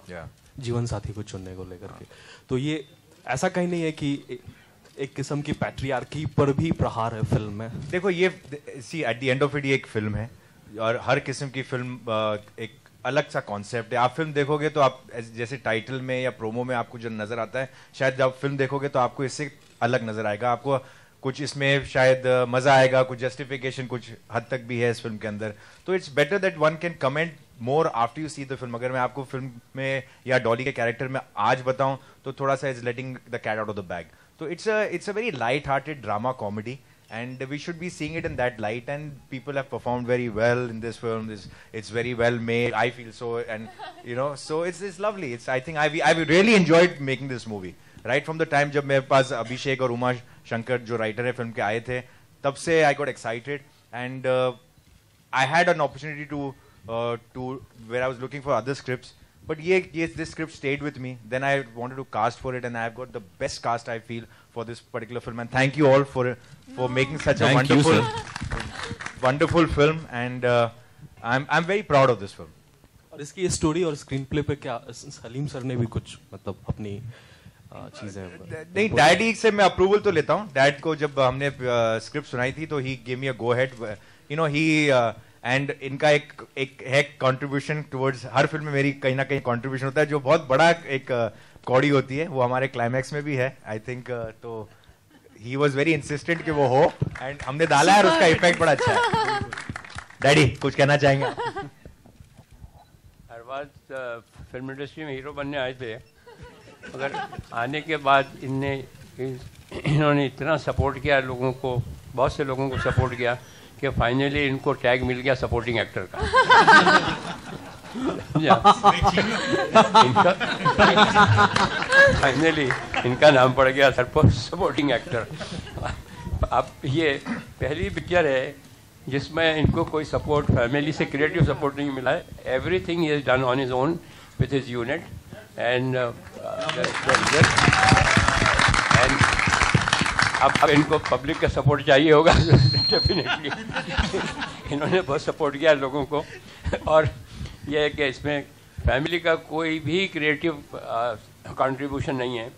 जीवन साथी को चुनने को लेकर के। तो ये ऐसा कहीं नहीं है कि एक किस्म की पैट्रियार्की पर भी प्रहार है फिल्म में? देखो ये see at the end of it ये एक फिल्म है और हर किस्म की फिल्म एक अलग सा कॉन्सेप्ट है। आप फिल्म देखोगे तो आप जैसे टाइटल में या प्रोमो में आपको जो नजर आता है, शायद जब फिल्म देखोगे तो आपको इससे अलग नजर आएगा। आपको कुछ इसमें शायद मजा आएगा, कुछ जस्टिफिकेशन कुछ हद तक भी है इस फिल्म के अंदर। तो it's better that one can comment more after you see the film. अगर मैं आपको फिल्म में या डॉली के कैरेक्टर में आज बताऊं तो थोड़ा सा is letting the cat out of the bag. So it's a very light-hearted drama comedy, and we should be seeing it in that light. And people have performed very well in this film. It's very well made. I feel so, and you know, so it's lovely. I think I really enjoyed making this movie right from the time जब मेरे पास अभिषेक और उमा शंकर जो writer है film के आए थे, तब से I got excited, and I had an opportunity to where I was looking for other scripts. But this script stayed with me. Then I wanted to cast for it, and I've got the best cast I feel for this particular film. And thank you all for making such a wonderful film. And I'm very proud of this film. और इसकी story और screen play पे क्या Salim sir ने भी कुछ मतलब अपनी चीजें? नहीं, डैडी से मैं अप्रूवल तो लेता हूँ। डैड को जब हमने स्क्रिप्ट सुनाई थी तो ही give me a go head, you know, he and इनका एक है कंट्रीब्यूशन टुवर्ड्स हर फिल्म में। मेरी कहीं ना कहीं कंट्रीब्यूशन होता है जो बहुत बड़ा एक कौड़ी होती है, वो हमारे क्लाइमैक्स में भी है आई थिंक। तो ही वाज वेरी इंसिस्टेंट कि वो हो, एंड हमने डाला है और उसका इफेक्ट बड़ा अच्छा है। डैडी कुछ कहना चाहेंगे? हर बार फिल्म इंडस्ट्री में हीरो बनने आए थे, मगर आने के बाद इन्होंने इतना सपोर्ट किया लोगों को, बहुत से लोगों को सपोर्ट किया कि फाइनली इनको टैग मिल गया सपोर्टिंग एक्टर का। फाइनली इनका नाम पड़ गया सपोर्टिंग एक्टर। अब ये पहली पिक्चर है जिसमें इनको कोई सपोर्ट फैमिली से क्रिएटिव सपोर्ट नहीं मिला है। Everything he is done on his own with his unit, and अब इनको पब्लिक का सपोर्ट चाहिए होगा डेफिनेटली। इन्होंने बहुत सपोर्ट किया लोगों को, और यह है कि इसमें फैमिली का कोई भी क्रिएटिव कंट्रीब्यूशन नहीं है।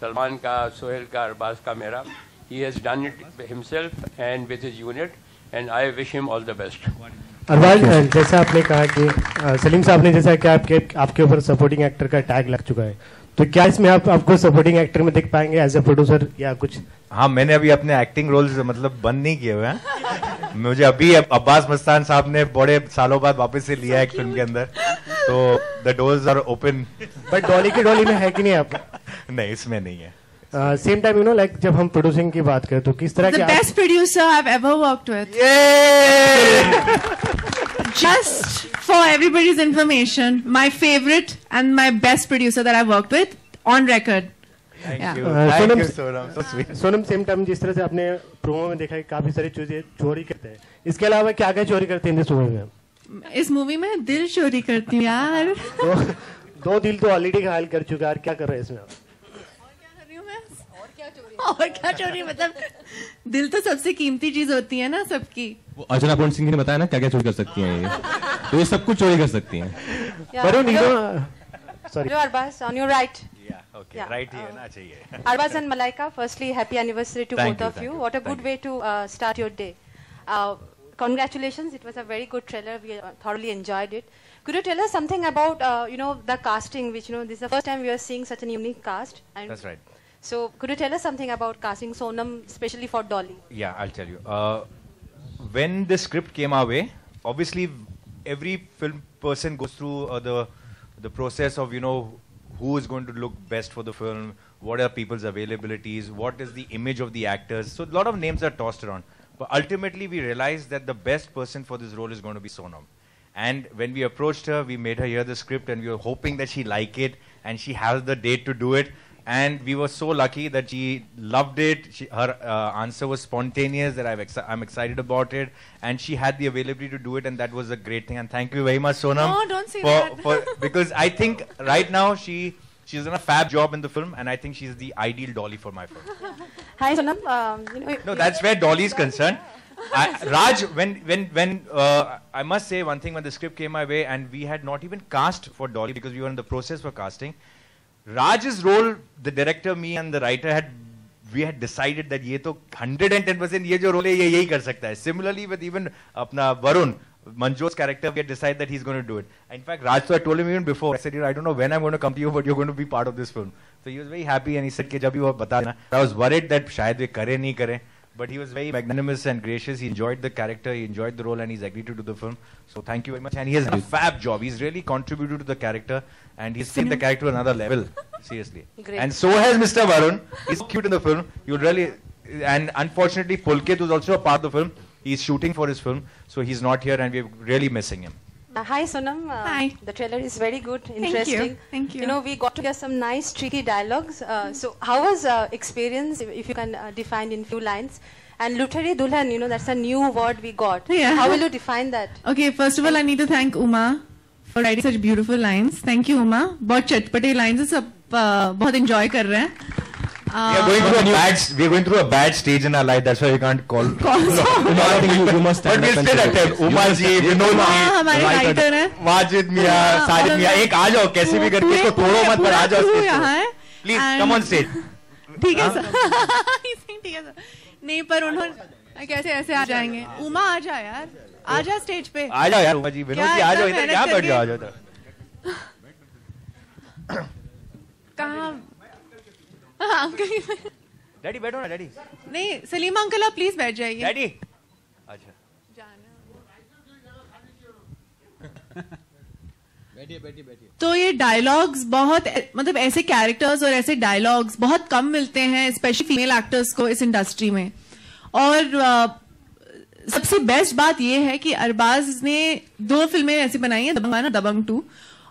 सलमान का, सोहेल का, अरबाज का, मेरा। He has done it himself and with his unit, and I wish him all the best. Arbaaz, जैसा आपने कहा कि सलीम साहब ने जैसा कि आपके ऊपर सपोर्टिंग एक्टर का टैग लग चुका है, तो क्या इसमें आपको सपोर्टिंग एक्टर में देख पाएंगे एज ए प्रोड्यूसर या कुछ? हाँ, मैंने अभी अपने एक्टिंग रोल्स मतलब बंद नहीं किए हुए हैं। मुझे अभी अब्बास मस्तान साहब ने बड़े सालों बाद वापस से लिया है एक फिल्म के अंदर, तो the doors are open. But Dolly में है कि नहीं आप? नहीं, इसमें नहीं है। Same time, you know, like जब हम प्रोड्यूसिंग की बात करें तो किस तरह के best producer I have ever worked with. Just for everybody's information, my favorite and my best producer that I've worked with on record. Thank you. Thank you, Sonam. So sweet. Sonam, same time जिस तरह से आपने promo में देखा है काफी सारी चीजें चोरी करते हैं, इसके अलावा क्या क्या चोरी करते हैं इस मूवी में? इस मूवी में दिल चोरी करती हूँ यार। दो दिल तो ऑलरेडी घायल कर चुका है, क्या कर रहे हैं इसमें आप? और क्या चोरी मतलब दिल तो सबसे कीमती चीज होती है ना सबकी। वो अर्चना पूर्ण सिंह ने बताया ना क्या क्या चोरी कर सकती हैं ये, तो ये सब कुछ चोरी कर सकती हैं। Varun, sorry. Hello Arbaz, on your right. Yeah, okay. Right here ना चाहिए। Arbaz and Malaika, firstly, happy anniversary to both of you. What a good way to start your day. Congratulations, it was a very good trailer. We thoroughly enjoyed it. Could you tell us something about the casting, which this is the first time we are seeing such a unique cast? And That's right. so could you tell us something about casting Sonam, especially for Dolly? Yeah, I'll tell you. When the script came our way, obviously every film person goes through the process of who is going to look best for the film, what are people's availabilities, what is the image of the actors. So a lot of names are tossed around, but ultimately we realized that the best person for this role is going to be Sonam. And when we approached her, we made her hear the script, and we were hoping that she like it and she has the date to do it. And we were so lucky that she loved it. Her answer was spontaneous, that I'm excited about it. And she had the availability to do it, and that was a great thing. And thank you very much, Sonam. No, don't say that. Because I think right now she's done a fab job in the film, and I think she's the ideal Dolly for my film. Hi, Sonam. No, that's where Dolly is concerned. Raj, when I must say one thing, when the script came my way and we had not even cast for Dolly because we were in the process for casting, Raj's role, the director, me and the writer we had decided that ये तो 110% ये जो role है ये यही कर सकता है. Similarly with even अपना Varun, Manjot's character, we had decided that he's going to do it. In fact, Raj, so I told him even before, I said, I don't know when I'm going to come to you, but you're going to be part of this film. So he was very happy and he said कि जब भी वो बता देना. I was worried that शायद वे करे नहीं करे. But he was very magnanimous and gracious. He enjoyed the character, he enjoyed the role, and he's agreed to do the film. So thank you very much. And he has done a fab job. He's really contributed to the character, and he's taken the character to another level. Seriously. Great. And so has Mr. Varun. He's cute in the film. You really, and unfortunately, Pulkit was also a part of the film. He's shooting for his film, so he's not here, and we're really missing him. Hi Sonam. Hi. The trailer is very good, interesting. Thank you. You know, we got to hear some nice, tricky dialogues. So how was experience, if you can define in few lines? And Luthari Dulhan, you know, that's a new word we got. Yeah. How will you define that? Okay, first of all, I need to thank Uma for writing such beautiful lines. Thank you, Uma. बहुत चटपटे lines हैं, सब बहुत enjoy कर रहे हैं. We are going through a bad stage in our life. That's why we can't call. I think you must stand But we'll still attend. Uma ji, Vinod ji, हमारे writer हैं. Majid Mia, Sajid Mia, एक आ जाओ कैसे भी करके इसको तोड़ो मत पर आ जाओ पूरा stage यहाँ है. पे. Please come on stage. ठीक है सर. ठीक है सर. नहीं पर उन्होंने कैसे ऐसे आ जाएंगे. उमा आ जा यार. आ जा स्टेज पे. आ जाओ यार उमा जी, विनोद जी आ जाओ इधर, क्या बैठ जाओ, आ जाओ इधर. कहाँ? हाँ कहीं. डैडी बैठो ना डैडी. नहीं सलीम अंकल आप प्लीज बैठ जाइए. डैडी. अच्छा. तो ये डायलॉग्स बहुत मतलब ऐसे कैरेक्टर्स और ऐसे डायलॉग्स बहुत कम मिलते हैं स्पेशली फीमेल एक्टर्स को इस इंडस्ट्री में. और सबसे बेस्ट बात ये है कि अरबाज ने 2 फिल्में ऐसी बनाई हैं, दबंग 1 और दबंग 2.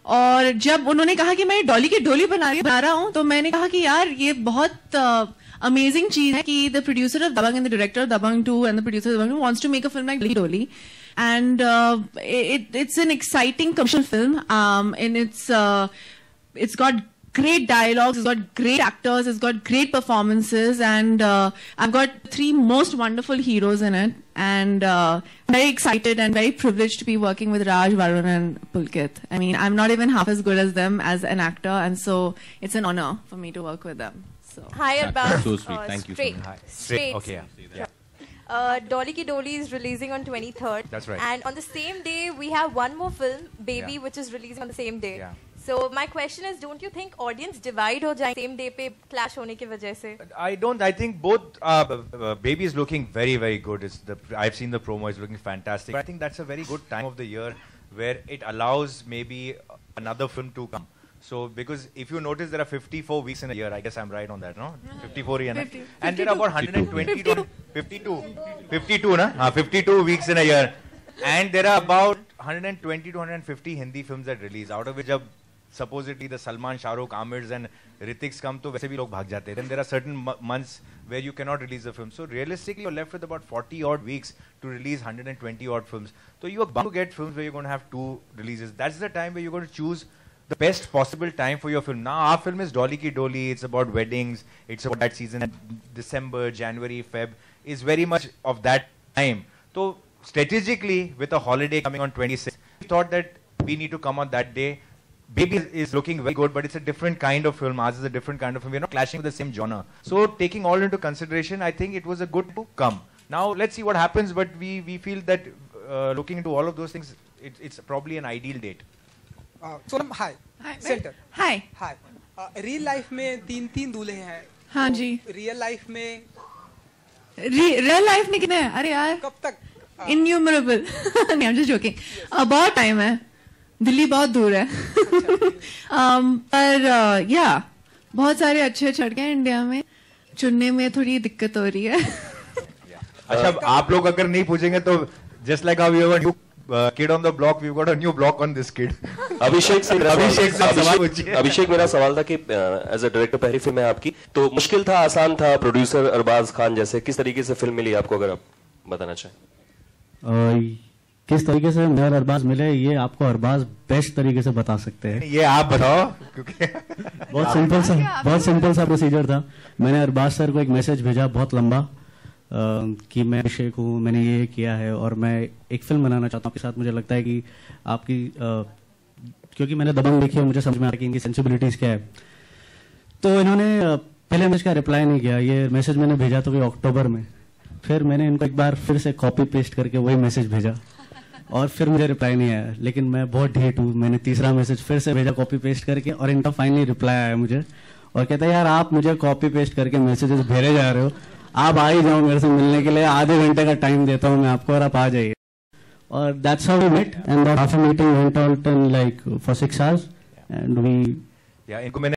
और जब उन्होंने कहा कि मैं डॉली की डोली बना रहा हूं तो मैंने कहा कि यार ये बहुत अमेजिंग चीज है कि the producer of Dabangg and the director of Dabangg 2 and the producer of Dabangg 2 wants to make a film like Doli. And it's an exciting commercial film, and it's got great dialogues, it's got great actors, it's got great performances, and I've got 3 most wonderful heroes in it, and very excited and very privileged to be working with Raj, Varun, and Pulkit. I mean, I'm not even half as good as them as an actor, and so it's an honor for me to work with them. So. Hi, Arbaz. So sweet. Thank you so Straight. much. Straight. Okay. Yeah. Dolly Ki Dolly is releasing on 23rd. That's right. And on the same day, we have one more film, Baby, Yeah. which is releasing on the same day. Yeah. So my question is, don't you think audience divide हो जाए same day पे clash होने की वजह से? I don't. I think both. Baby is looking very, very good. I've seen the promo. It's looking fantastic. I think that's a very good time of the year where it allows maybe another film to come. So because if you notice, there are 54 weeks in a year. I guess I'm right on that, no? 54 year, 50, and there are about 120 to 52, na? 52 weeks in a year, and there are about 120 to 150 Hindi films that release. Out of which, जब supposedly the Salman, Shah Rukh, Amirs and Hritiks come, तो वैसे भी लोग भाग जाते हैं. Then there are certain months where you cannot release the film. So realistically, you're left with about 40 odd weeks to release 120 odd films. So you are bound to get films where you're going to have 2 releases. That's the time where you're going to choose the best possible time for your film. Now our film is Dolly Ki Dolly. It's about weddings. It's about that season. December, January, Feb is very much of that time. So strategically, with a holiday coming on 26th, we thought that we need to come on that day. Baby is looking very good, but it's a different kind of film. Ours is a different kind of film. We're not clashing with the same genre. So taking all into consideration, I think it was a good to come. Now let's see what happens, but we feel that looking into all of those things, it's probably an ideal date. Sonam hi. Centre. Hi. Hi. Real life में 3 दूल्हे हैं. हाँ जी. Real life में कितने हैं? अरे यार कब तक? इन्यूमरेबल. नहीं, I'm just joking. बहुत टाइम है. दिल्ली बहुत दूर है. पर या बहुत सारे अच्छे सड़कें हैं इंडिया में. चुनने में थोड़ी दिक्कत हो रही है. अच्छा, आप लोग अगर नहीं पूछेंगे तो just like how we have a kid on the block, we've got a new block on this kid. अभिषेक मेरा सवाल था कि एज अ डायरेक्टर पहली फिल्म है आपकी, तो मुश्किल था, आसान था? प्रोड्यूसर अरबाज खान जैसे किस तरीके से फिल्म मिली आपको, अगर आप बताना चाहें? किस तरीके से मैं और अरबाज मिले, ये आपको अरबाज बेस्ट तरीके से बता सकते हैं. ये आप बताओ, क्योंकि बहुत सिंपल सा प्रोसीजर था. मैंने अरबाज सर को एक मैसेज भेजा बहुत लंबा, कि मैं अभिषेक हूँ, मैंने ये किया है और मैं एक फिल्म बनाना चाहता हूँ आपके साथ। मुझे लगता है कि आपकी क्योंकि मैंने दबंग देखी है, मुझे समझ में आ रहा है कि इनकी सेंसिबिलिटीज क्या है। तो इन्होंने पहले मैसेज का रिप्लाई नहीं किया। ये मैसेज मैंने भेजा तो अक्टूबर में, फिर मैंने इनको एक बार फिर से कॉपी पेस्ट करके वही मैसेज भेजा और फिर मुझे रिप्लाई नहीं आया। लेकिन मैं बहुत ढीठ हूँ, मैंने तीसरा मैसेज फिर से भेजा कॉपी पेस्ट करके और इनका फाइनली रिप्लाई आया मुझे और कहता है यार आप मुझे कॉपी पेस्ट करके मैसेजेस भेजे जा रहे हो, आप आ ही जाओ मेरे से मिलने के लिए, आधे घंटे का टाइम देता हूँ मैं आपको और आप आ जाइए। और that's how we met and that meeting went on like for 6 hours and we इनको मैंने